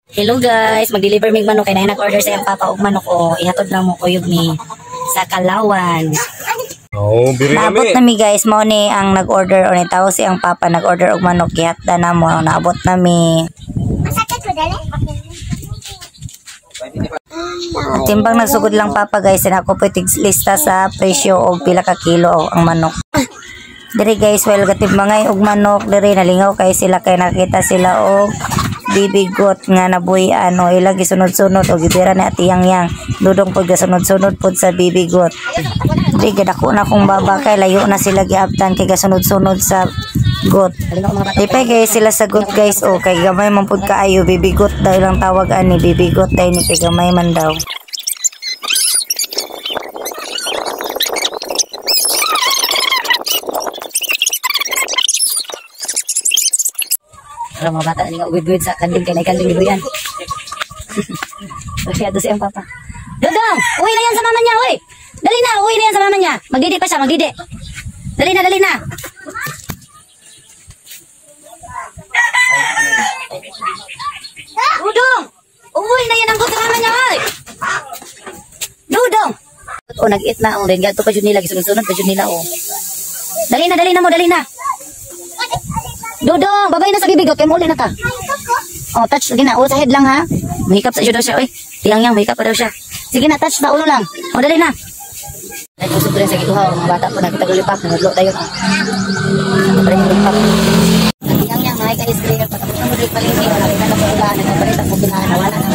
Hello guys, mag-deliver mig manok kay na nag-order sa iyang papa og manok o ihatod lang mo kuyog ni sa Kalawan. Oh, biri Naabot na mi guys, mo ni ang nag-order o ni tawag si ang papa nag-order og manok gihatda na mo, naabot na mi. Timbang nagsugod lang papa guys, na ako pwede lista sa presyo og pila ka kilo ang manok. Diri guys, well gatimbangay og manok diri nalingaw kay sila kay nakita sila og bibigot nga nabuhian o ilang gisunod-sunod o gibira ni Ate Yang dudong pod gasunod-sunod pod sa bibigot. Di gadako na kung baba kay layo na sila giabtan kay gasunod-sunod sa got. Di pa kay sila sa got guys o kay gamay man pod kaayo bibigot daw ilang tawag ani bibigot dai ni kay gamay man daw. Para mga bata nga ubid-ubid sa kanding kay kanding libo yan. Kaya doon siyang papa. Dodong! Uwi na yan sa mama niya, uwi! Dali na, uwi na yan sa mama niya. Magdidi pa siya, magdidi. Dali na, dali na. Dodong! Uwi na yan ang sa mama niya, uwi! Dodong! O, nag-eat na, o. Dahil gato pa dyan nila, gisunod-sunod pa dyan nila, o. Dali na mo, dali na. Dodong, babay na sa bibigot, kaya muli na ka. Oh, touch, sige na, ulo sa head lang ha. Mahikap sa iyo daw siya, oy. Tiyang mahikap pa daw siya. Sige na, touch na, ulo lang. O, dali na. Nagkusog rin sa gituhaw, mga bata po, nagkitagulipak, naglo tayo. Tiyang, mahikap iskri, patapos na mo rin palingin, nakita na po ulan, nagpapalit ang pagkinahan, nawala na.